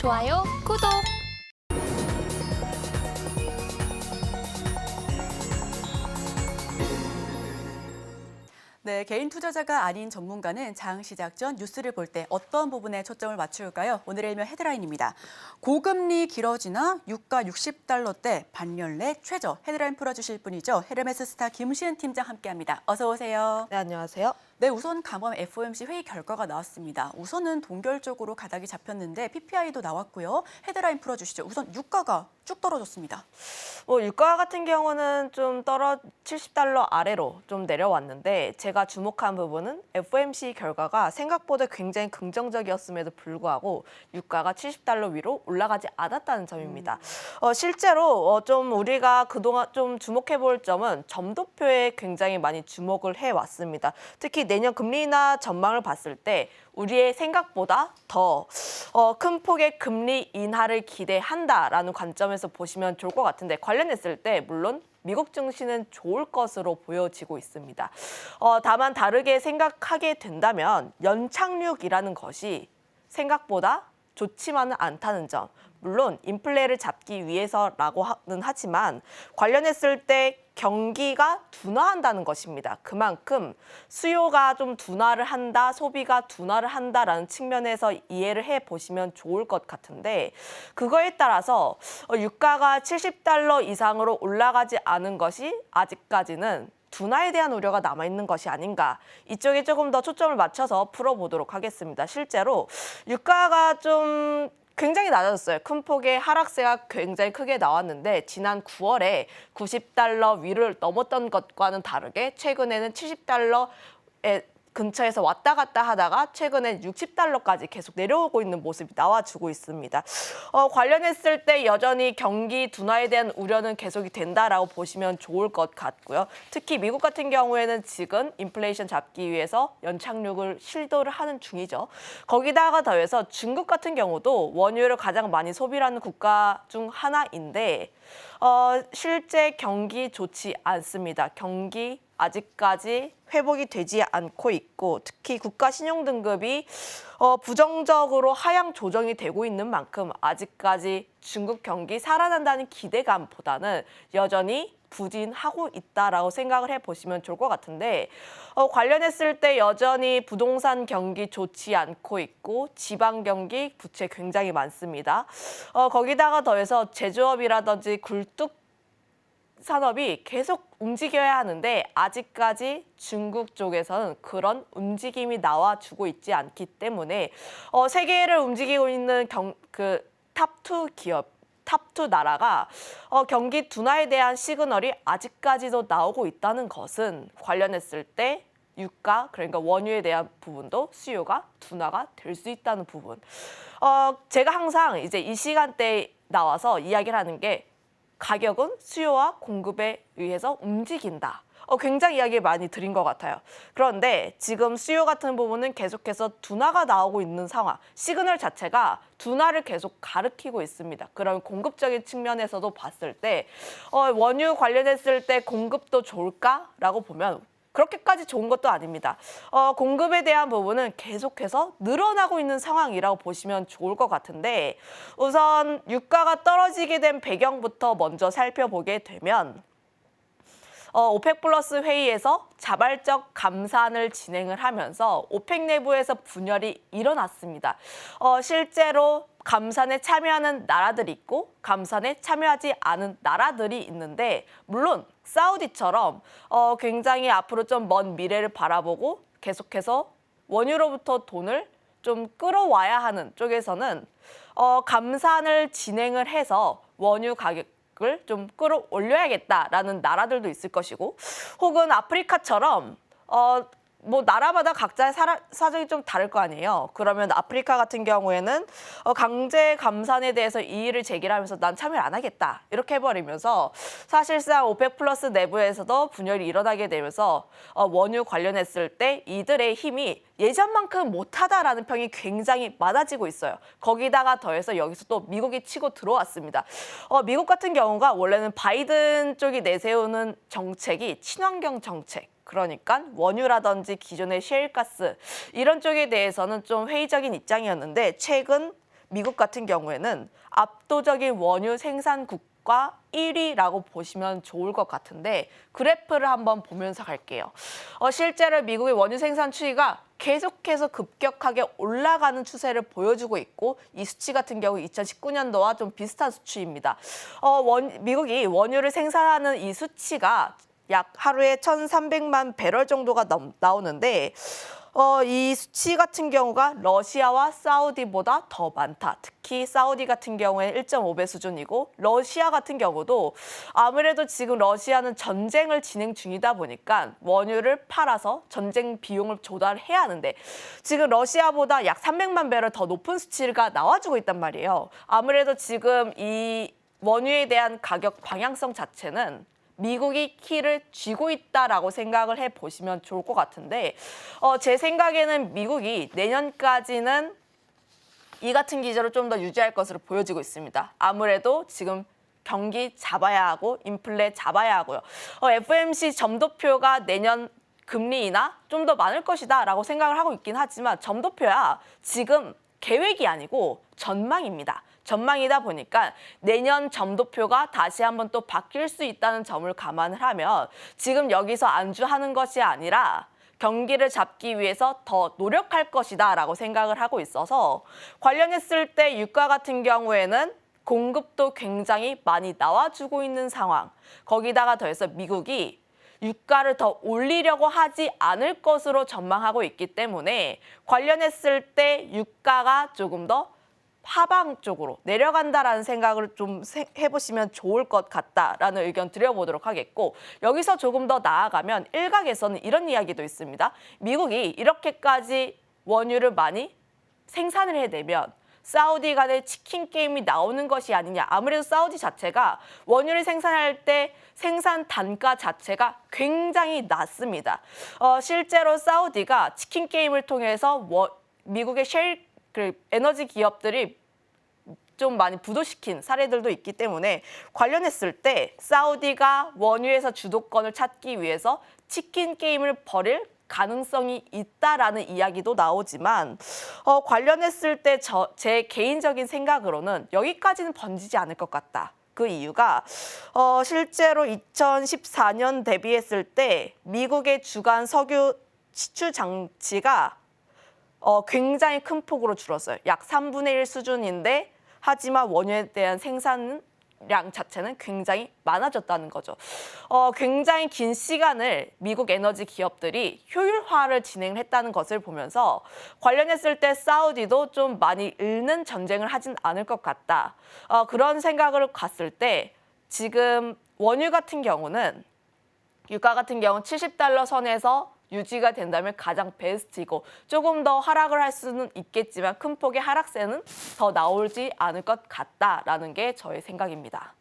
좋아요, 구독! 네, 개인 투자자가 아닌 전문가는 장 시작 전 뉴스를 볼 때 어떤 부분에 초점을 맞출까요? 오늘의 일면 헤드라인입니다. 고금리 길어지나 유가 60달러대 반년 내 최저. 헤드라인 풀어주실 분이죠. 헤르메스 스타 김시은 팀장 함께합니다. 어서 오세요. 네, 안녕하세요. 네, 우선 감원 FOMC 회의 결과가 나왔습니다. 우선은 동결적으로 가닥이 잡혔는데 PPI도 나왔고요. 헤드라인 풀어주시죠. 우선 유가가 쭉 떨어졌습니다. 유가 같은 경우는 좀 70달러 아래로 좀 내려왔는데 제가 주목한 부분은 FOMC 결과가 생각보다 굉장히 긍정적이었음에도 불구하고 유가가 70달러 위로 올라가지 않았다는 점입니다. 실제로 좀 우리가 그동안 좀 주목해 볼 점은 점도표에 굉장히 많이 주목을 해왔습니다. 특히 내년 금리 인하 전망을 봤을 때 우리의 생각보다 더 큰 폭의 금리 인하를 기대한다라는 관점에서 보시면 좋을 것 같은데 관련했을 때 물론 미국 증시는 좋을 것으로 보여지고 있습니다. 다만 다르게 생각하게 된다면 연착륙이라는 것이 생각보다 좋지만은 않다는 점. 물론 인플레를 잡기 위해서라고는 하지만 관련했을 때 경기가 둔화한다는 것입니다. 그만큼 수요가 좀 둔화를 한다, 소비가 둔화를 한다라는 측면에서 이해를 해보시면 좋을 것 같은데 그거에 따라서 유가가 70달러 이상으로 올라가지 않은 것이 아직까지는 둔화에 대한 우려가 남아있는 것이 아닌가. 이쪽에 조금 더 초점을 맞춰서 풀어보도록 하겠습니다. 실제로 유가가 좀 굉장히 낮아졌어요. 큰 폭의 하락세가 굉장히 크게 나왔는데 지난 9월에 90달러 위를 넘었던 것과는 다르게 최근에는 70달러에 근처에서 왔다 갔다 하다가 최근에 60달러까지 계속 내려오고 있는 모습이 나와주고 있습니다. 관련했을 때 여전히 경기 둔화에 대한 우려는 계속이 된다라고 보시면 좋을 것 같고요. 특히 미국 같은 경우에는 지금 인플레이션 잡기 위해서 연착륙을 시도를 하는 중이죠. 거기다가 더해서 중국 같은 경우도 원유를 가장 많이 소비하는 국가 중 하나인데 실제 경기 좋지 않습니다. 경기 아직까지 회복이 되지 않고 있고 특히 국가 신용 등급이 부정적으로 하향 조정이 되고 있는 만큼 아직까지 중국 경기 살아난다는 기대감보다는 여전히 부진하고 있다라고 생각을 해보시면 좋을 것 같은데 관련했을 때 여전히 부동산 경기 좋지 않고 있고 지방 경기 부채 굉장히 많습니다. 거기다가 더해서 제조업이라든지 굴뚝 산업이 계속 움직여야 하는데 아직까지 중국 쪽에서는 그런 움직임이 나와주고 있지 않기 때문에 세계를 움직이고 있는 탑2 기업, 탑2 나라가 경기 둔화에 대한 시그널이 아직까지도 나오고 있다는 것은 관련했을 때 유가, 그러니까 원유에 대한 부분도 수요가 둔화가 될 수 있다는 부분. 제가 항상 이제 이 시간대에 나와서 이야기를 하는 게 가격은 수요와 공급에 의해서 움직인다. 굉장히 이야기 많이 드린 것 같아요. 그런데 지금 수요 같은 부분은 계속해서 둔화가 나오고 있는 상황. 시그널 자체가 둔화를 계속 가리키고 있습니다. 그런 공급적인 측면에서도 봤을 때 원유 관련했을 때 공급도 좋을까라고 보면 그렇게까지 좋은 것도 아닙니다. 공급에 대한 부분은 계속해서 늘어나고 있는 상황이라고 보시면 좋을 것 같은데 우선 유가가 떨어지게 된 배경부터 먼저 살펴보게 되면 오펙 플러스 회의에서 자발적 감산을 진행을 하면서 오펙 내부에서 분열이 일어났습니다. 실제로 감산에 참여하는 나라들이 있고 감산에 참여하지 않은 나라들이 있는데 물론 사우디처럼 굉장히 앞으로 좀 먼 미래를 바라보고 계속해서 원유로부터 돈을 좀 끌어와야 하는 쪽에서는 감산을 진행을 해서 원유 가격을 좀 끌어올려야겠다라는 나라들도 있을 것이고 혹은 아프리카처럼 뭐 나라마다 각자의 사정이 좀 다를 거 아니에요. 그러면 아프리카 같은 경우에는 강제 감산에 대해서 이의를 제기하면서 난 참여를 안 하겠다 이렇게 해버리면서 사실상 오펙 플러스 내부에서도 분열이 일어나게 되면서 원유 관련했을 때 이들의 힘이 예전만큼 못하다라는 평이 굉장히 많아지고 있어요. 거기다가 더해서 여기서 또 미국이 치고 들어왔습니다. 미국 같은 경우가 원래는 바이든 쪽이 내세우는 정책이 친환경 정책, 그러니까 원유라든지 기존의 셰일가스 이런 쪽에 대해서는 좀 회의적인 입장이었는데 최근 미국 같은 경우에는 압도적인 원유 생산국가 1위라고 보시면 좋을 것 같은데 그래프를 한번 보면서 갈게요. 실제로 미국의 원유 생산 추이가 계속해서 급격하게 올라가는 추세를 보여주고 있고 이 수치 같은 경우 2019년도와 좀 비슷한 수치입니다. 미국이 원유를 생산하는 이 수치가 약 하루에 1,300만 배럴 정도가 나오는데 이 수치 같은 경우가 러시아와 사우디보다 더 많다. 특히 사우디 같은 경우에는 1.5배 수준이고 러시아 같은 경우도 아무래도 지금 러시아는 전쟁을 진행 중이다 보니까 원유를 팔아서 전쟁 비용을 조달해야 하는데 지금 러시아보다 약 300만 배럴 더 높은 수치가 나와주고 있단 말이에요. 아무래도 지금 이 원유에 대한 가격 방향성 자체는 미국이 키를 쥐고 있다라고 생각을 해보시면 좋을 것 같은데 제 생각에는 미국이 내년까지는 이 같은 기조를 좀 더 유지할 것으로 보여지고 있습니다. 아무래도 지금 경기 잡아야 하고 인플레 잡아야 하고요. FOMC 점도표가 내년 금리 인하 좀 더 많을 것이다 라고 생각을 하고 있긴 하지만 점도표야 지금 계획이 아니고 전망입니다. 전망이다 보니까 내년 점도표가 다시 한번 또 바뀔 수 있다는 점을 감안을 하면 지금 여기서 안주하는 것이 아니라 경기를 잡기 위해서 더 노력할 것이다 라고 생각을 하고 있어서 관련했을 때 유가 같은 경우에는 공급도 굉장히 많이 나와주고 있는 상황. 거기다가 더해서 미국이 유가를 더 올리려고 하지 않을 것으로 전망하고 있기 때문에 관련했을 때 유가가 조금 더 하방 쪽으로 내려간다라는 생각을 좀 해보시면 좋을 것 같다라는 의견 드려보도록 하겠고 여기서 조금 더 나아가면 일각에서는 이런 이야기도 있습니다. 미국이 이렇게까지 원유를 많이 생산을 해내면 사우디 간의 치킨 게임이 나오는 것이 아니냐. 아무래도 사우디 자체가 원유를 생산할 때 생산 단가 자체가 굉장히 낮습니다. 실제로 사우디가 치킨 게임을 통해서 미국의 에너지 기업들이 좀 많이 부도시킨 사례들도 있기 때문에 관련했을 때 사우디가 원유에서 주도권을 찾기 위해서 치킨 게임을 벌일 가능성이 있다라는 이야기도 나오지만 관련했을 때 제 개인적인 생각으로는 여기까지는 번지지 않을 것 같다. 그 이유가 실제로 2014년 대비했을 때 미국의 주간 석유 시추 장치가 굉장히 큰 폭으로 줄었어요. 약 3분의 1 수준인데 하지만 원유에 대한 생산량 자체는 굉장히 많아졌다는 거죠. 굉장히 긴 시간을 미국 에너지 기업들이 효율화를 진행했다는 것을 보면서 관련했을 때 사우디도 좀 많이 잃는 전쟁을 하진 않을 것 같다. 그런 생각을 갔을 때 지금 원유 같은 경우는 유가 같은 경우는 $70 선에서 유지가 된다면 가장 베스트이고 조금 더 하락을 할 수는 있겠지만 큰 폭의 하락세는 더 나오지 않을 것 같다라는 게 저의 생각입니다.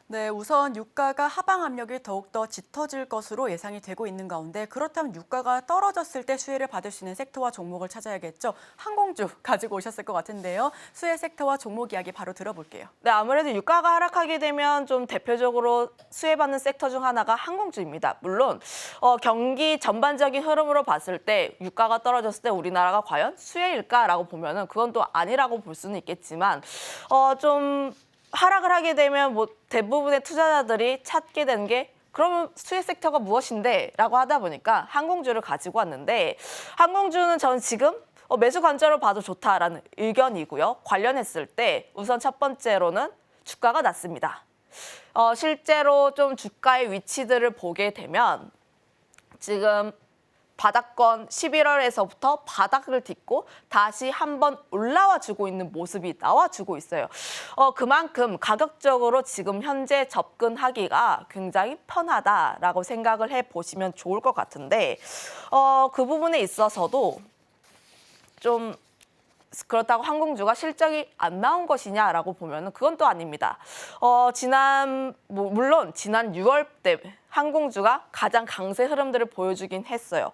네, 우선 유가가 하방 압력이 더욱더 짙어질 것으로 예상이 되고 있는 가운데 그렇다면 유가가 떨어졌을 때 수혜를 받을 수 있는 섹터와 종목을 찾아야겠죠. 항공주 가지고 오셨을 것 같은데요. 수혜 섹터와 종목 이야기 바로 들어볼게요. 네, 아무래도 유가가 하락하게 되면 좀 대표적으로 수혜받는 섹터 중 하나가 항공주입니다. 물론 경기 전반적인 흐름으로 봤을 때 유가가 떨어졌을 때 우리나라가 과연 수혜일까라고 보면은 그건 또 아니라고 볼 수는 있겠지만 좀 하락을 하게 되면 뭐 대부분의 투자자들이 찾게 되는 게 그러면 수혜 섹터가 무엇인데? 라고 하다 보니까 항공주를 가지고 왔는데 항공주는 저는 지금 매수 관점으로 봐도 좋다라는 의견이고요. 관련했을 때 우선 첫 번째로는 주가가 낮습니다. 실제로 좀 주가의 위치들을 보게 되면 지금 바닥권 11월에서부터 바닥을 딛고 다시 한번 올라와 주고 있는 모습이 나와주고 있어요. 그만큼 가격적으로 지금 현재 접근하기가 굉장히 편하다라고 생각을 해보시면 좋을 것 같은데 그 부분에 있어서도 좀 그렇다고 항공주가 실적이 안 나온 것이냐라고 보면은 그건 또 아닙니다. 물론 지난 6월 때 항공주가 가장 강세 흐름들을 보여주긴 했어요.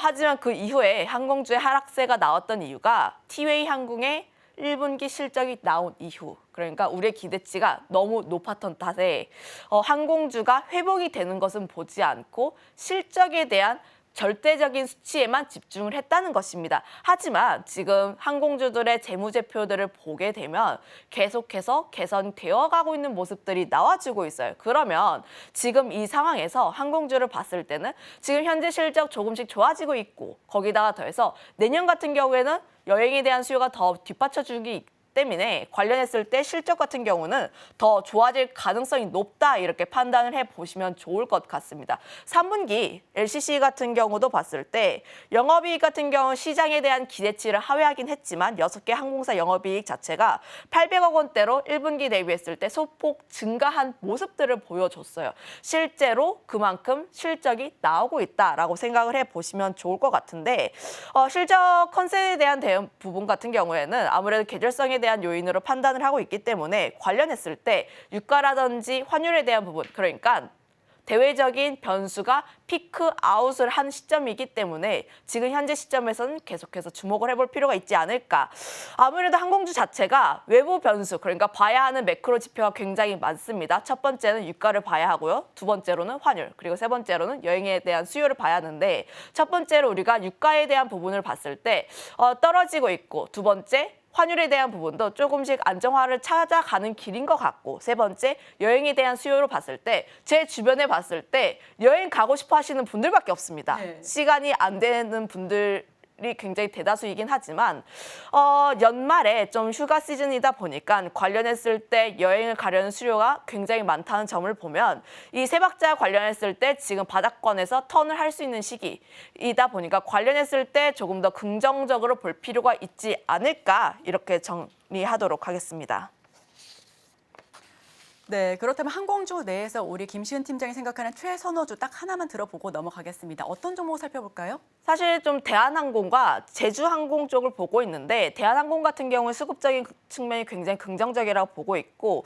하지만 그 이후에 항공주의 하락세가 나왔던 이유가 티웨이 항공의 1분기 실적이 나온 이후, 그러니까 우리의 기대치가 너무 높았던 탓에 항공주가 회복이 되는 것은 보지 않고 실적에 대한 절대적인 수치에만 집중을 했다는 것입니다. 하지만 지금 항공주들의 재무제표들을 보게 되면 계속해서 개선되어 가고 있는 모습들이 나와주고 있어요. 그러면 지금 이 상황에서 항공주를 봤을 때는 지금 현재 실적 조금씩 좋아지고 있고 거기다가 더해서 내년 같은 경우에는 여행에 대한 수요가 더 뒷받쳐주기 때문에 관련했을 때 실적 같은 경우는 더 좋아질 가능성이 높다 이렇게 판단을 해보시면 좋을 것 같습니다. 3분기 LCC 같은 경우도 봤을 때 영업이익 같은 경우 시장에 대한 기대치를 하회하긴 했지만 6개 항공사 영업이익 자체가 800억 원대로 1분기 대비했을 때 소폭 증가한 모습들을 보여줬어요. 실제로 그만큼 실적이 나오고 있다라고 생각을 해보시면 좋을 것 같은데 실적 컨셉에 대한 부분 같은 경우에는 아무래도 계절성에 대한 요인으로 판단을 하고 있기 때문에 관련했을 때 유가라든지 환율에 대한 부분, 그러니까 대외적인 변수가 피크 아웃을 한 시점이기 때문에 지금 현재 시점에서는 계속해서 주목을 해볼 필요가 있지 않을까. 아무래도 항공주 자체가 외부 변수, 그러니까 봐야 하는 매크로 지표가 굉장히 많습니다. 첫 번째는 유가를 봐야 하고요. 두 번째로는 환율, 그리고 세 번째로는 여행에 대한 수요를 봐야 하는데 첫 번째로 우리가 유가에 대한 부분을 봤을 때 떨어지고 있고 두 번째 환율에 대한 부분도 조금씩 안정화를 찾아가는 길인 것 같고 세 번째 여행에 대한 수요를 봤을 때 제 주변에 봤을 때 여행 가고 싶어 하시는 분들밖에 없습니다. 네. 시간이 안 되는 분들이 굉장히 대다수이긴 하지만 연말에 좀 휴가 시즌이다 보니까 관련했을 때 여행을 가려는 수요가 굉장히 많다는 점을 보면 이 세 박자 관련했을 때 지금 바닥권에서 턴을 할 수 있는 시기이다 보니까 관련했을 때 조금 더 긍정적으로 볼 필요가 있지 않을까 이렇게 정리하도록 하겠습니다. 네, 그렇다면 항공주 내에서 우리 김시은 팀장이 생각하는 최선호주 딱 하나만 들어보고 넘어가겠습니다. 어떤 종목 살펴볼까요? 사실 좀 대한항공과 제주항공 쪽을 보고 있는데 대한항공 같은 경우는 수급적인 측면이 굉장히 긍정적이라고 보고 있고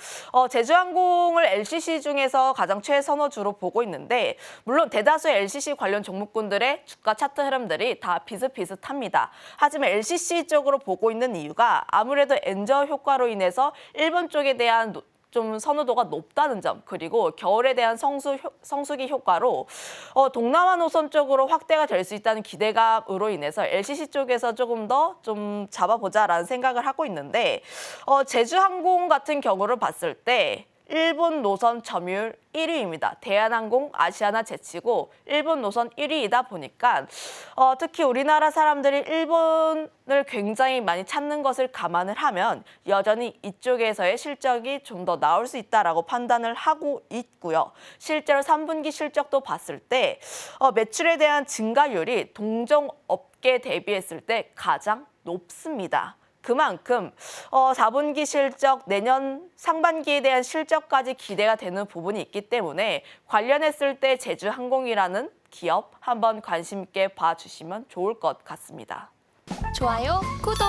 제주항공을 LCC 중에서 가장 최선호주로 보고 있는데 물론 대다수의 LCC 관련 종목군들의 주가 차트 흐름들이 다 비슷비슷합니다. 하지만 LCC 쪽으로 보고 있는 이유가 아무래도 엔저 효과로 인해서 일본 쪽에 대한 좀 선호도가 높다는 점, 그리고 겨울에 대한 성수기 효과로 동남아 노선 쪽으로 확대가 될 수 있다는 기대감으로 인해서 LCC 쪽에서 조금 더 좀 잡아보자라는 생각을 하고 있는데 제주항공 같은 경우를 봤을 때 일본 노선 점유율 1위입니다. 대한항공, 아시아나 제치고 일본 노선 1위이다 보니까 특히 우리나라 사람들이 일본을 굉장히 많이 찾는 것을 감안을 하면 여전히 이쪽에서의 실적이 좀 더 나올 수 있다라고 판단을 하고 있고요. 실제로 3분기 실적도 봤을 때 매출에 대한 증가율이 동종 업계 대비했을 때 가장 높습니다. 그만큼 4분기 실적, 내년 상반기에 대한 실적까지 기대가 되는 부분이 있기 때문에 관련했을 때 제주항공이라는 기업 한번 관심 있게 봐주시면 좋을 것 같습니다. 좋아요, 구독!